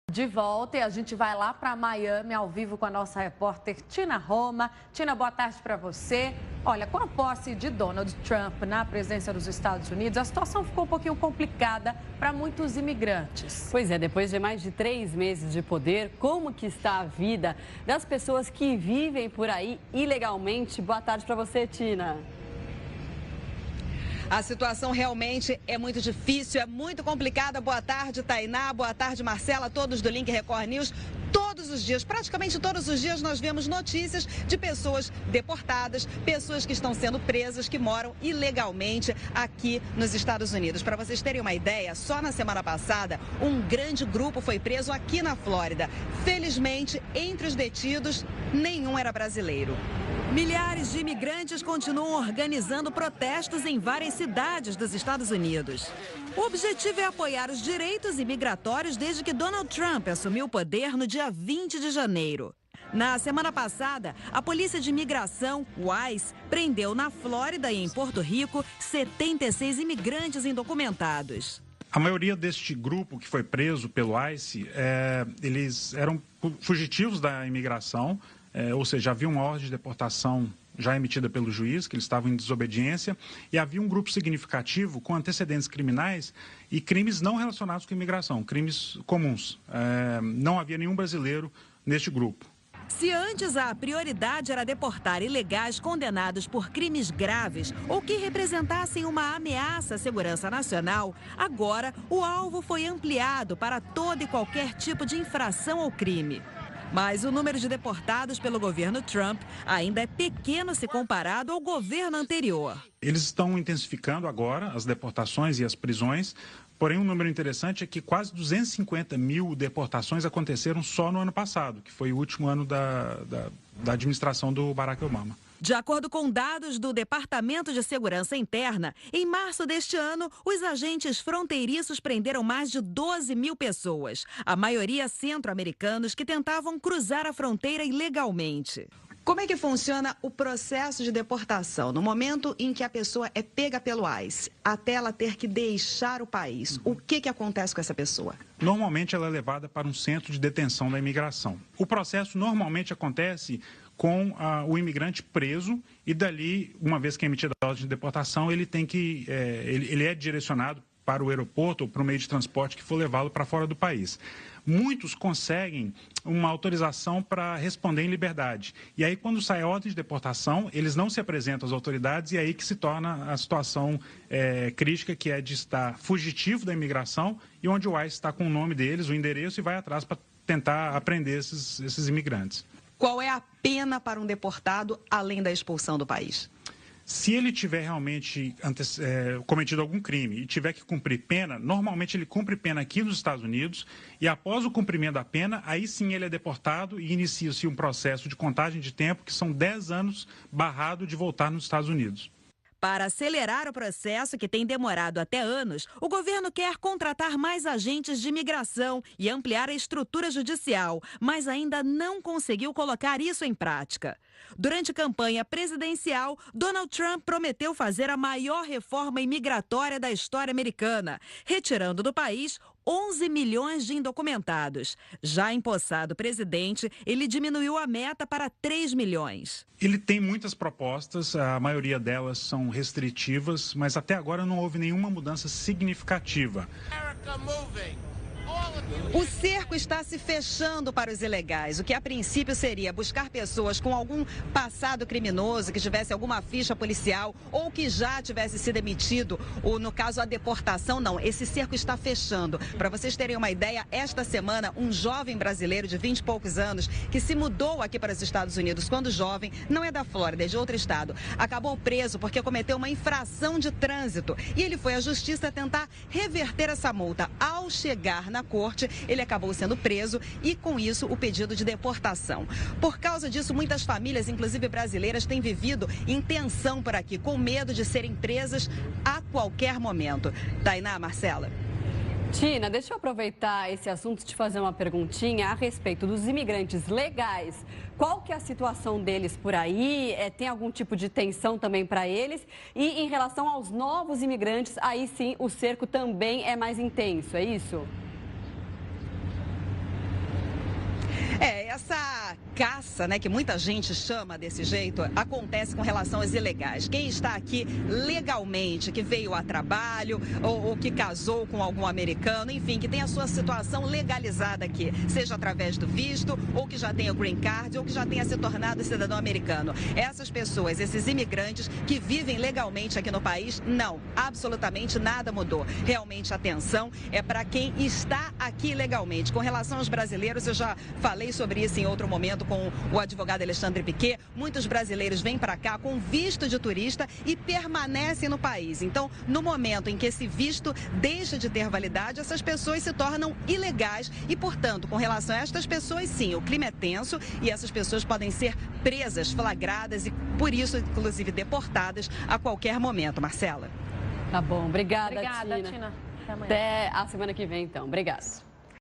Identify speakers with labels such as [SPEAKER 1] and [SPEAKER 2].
[SPEAKER 1] De volta e a gente vai lá para Miami ao vivo com a nossa repórter Tina Roma. Tina, boa tarde para você. Olha, com a posse de Donald Trump na presidência dos Estados Unidos, a situação ficou um pouquinho complicada para muitos imigrantes.
[SPEAKER 2] Pois é, depois de mais de 3 meses de poder, como que está a vida das pessoas que vivem por aí ilegalmente? Boa tarde para você, Tina.
[SPEAKER 3] A situação realmente é muito difícil, é muito complicada. Boa tarde, Tainá. Boa tarde, Marcela. Todos do Link Record News. Todos os dias, praticamente todos os dias, nós vemos notícias de pessoas deportadas, pessoas que estão sendo presas, que moram ilegalmente aqui nos Estados Unidos. Para vocês terem uma ideia, só na semana passada, um grande grupo foi preso aqui na Flórida. Felizmente, entre os detidos, nenhum era brasileiro. Milhares de imigrantes continuam organizando protestos em várias cidades dos Estados Unidos. O objetivo é apoiar os direitos imigratórios desde que Donald Trump assumiu o poder no dia 20 de janeiro. Na semana passada, a Polícia de Imigração, o ICE, prendeu na Flórida e em Porto Rico 76 imigrantes indocumentados.
[SPEAKER 4] A maioria deste grupo que foi preso pelo ICE, eles eram fugitivos da imigração. Ou seja, havia uma ordem de deportação já emitida pelo juiz, que eles estavam em desobediência, e havia um grupo significativo com antecedentes criminais e crimes não relacionados com imigração, crimes comuns. Não havia nenhum brasileiro neste grupo.
[SPEAKER 3] Se antes a prioridade era deportar ilegais condenados por crimes graves ou que representassem uma ameaça à segurança nacional, agora o alvo foi ampliado para todo e qualquer tipo de infração ou crime. Mas o número de deportados pelo governo Trump ainda é pequeno se comparado ao governo anterior.
[SPEAKER 4] Eles estão intensificando agora as deportações e as prisões, porém um número interessante é que quase 250 mil deportações aconteceram só no ano passado, que foi o último ano da administração do Barack Obama.
[SPEAKER 3] De acordo com dados do Departamento de Segurança Interna, em março deste ano, os agentes fronteiriços prenderam mais de 12 mil pessoas, a maioria centro-americanos que tentavam cruzar a fronteira ilegalmente. Como é que funciona o processo de deportação? No momento em que a pessoa é pega pelo ICE, até ela ter que deixar o país, o que acontece com essa pessoa?
[SPEAKER 4] Normalmente ela é levada para um centro de detenção da imigração. O processo normalmente acontece com o imigrante preso e dali, uma vez que é emitida a ordem de deportação, ele é direcionado para o aeroporto ou para o meio de transporte que for levá-lo para fora do país. Muitos conseguem uma autorização para responder em liberdade. E aí, quando sai a ordem de deportação, eles não se apresentam às autoridades e aí que se torna a situação crítica, que é de estar fugitivo da imigração e onde o ICE está com o nome deles, o endereço, e vai atrás para tentar apreender esses imigrantes.
[SPEAKER 3] Qual é a pena para um deportado além da expulsão do país?
[SPEAKER 4] Se ele tiver realmente cometido algum crime e tiver que cumprir pena, normalmente ele cumpre pena aqui nos Estados Unidos e após o cumprimento da pena, aí sim ele é deportado e inicia-se um processo de contagem de tempo que são 10 anos barrado de voltar nos Estados Unidos.
[SPEAKER 3] Para acelerar o processo, que tem demorado até anos, o governo quer contratar mais agentes de imigração e ampliar a estrutura judicial, mas ainda não conseguiu colocar isso em prática. Durante a campanha presidencial, Donald Trump prometeu fazer a maior reforma imigratória da história americana, retirando do país 11 milhões de indocumentados. Já empossado presidente, ele diminuiu a meta para 3 milhões.
[SPEAKER 4] Ele tem muitas propostas, a maioria delas são restritivas, mas até agora não houve nenhuma mudança significativa.
[SPEAKER 3] O cerco está se fechando para os ilegais, o que a princípio seria buscar pessoas com algum passado criminoso, que tivesse alguma ficha policial ou que já tivesse sido emitido, ou no caso a deportação, não. Esse cerco está fechando. Para vocês terem uma ideia, esta semana um jovem brasileiro de 20 e poucos anos que se mudou aqui para os Estados Unidos quando jovem, não é da Flórida, é de outro estado, acabou preso porque cometeu uma infração de trânsito e ele foi à justiça tentar reverter essa multa. Ao chegar na corte, ele acabou sendo preso e, com isso, o pedido de deportação. Por causa disso, muitas famílias, inclusive brasileiras, têm vivido em tensão por aqui, com medo de serem presas a qualquer momento. Tainá, Marcela.
[SPEAKER 2] Tina, deixa eu aproveitar esse assunto e te fazer uma perguntinha a respeito dos imigrantes legais. Qual que é a situação deles por aí? Tem algum tipo de tensão também para eles? E em relação aos novos imigrantes, aí sim o cerco também é mais intenso, é isso?
[SPEAKER 3] Essa caça, né, que muita gente chama desse jeito, acontece com relação aos ilegais. Quem está aqui legalmente, que veio a trabalho ou que casou com algum americano, enfim, que tem a sua situação legalizada aqui, seja através do visto, ou que já tenha o green card, ou que já tenha se tornado cidadão americano. Essas pessoas, esses imigrantes que vivem legalmente aqui no país, não, absolutamente nada mudou. Realmente a atenção é para quem está aqui legalmente. Com relação aos brasileiros, eu já falei sobre isso em outro momento com o advogado Alexandre Piquet. Muitos brasileiros vêm para cá com visto de turista e permanecem no país. Então, no momento em que esse visto deixa de ter validade, essas pessoas se tornam ilegais e, portanto, com relação a estas pessoas, sim, o clima é tenso e essas pessoas podem ser presas, flagradas e, por isso, inclusive, deportadas a qualquer momento. Marcela.
[SPEAKER 2] Tá bom, obrigada,
[SPEAKER 1] Tina.
[SPEAKER 2] Tina. Até a semana que vem, então. Obrigada.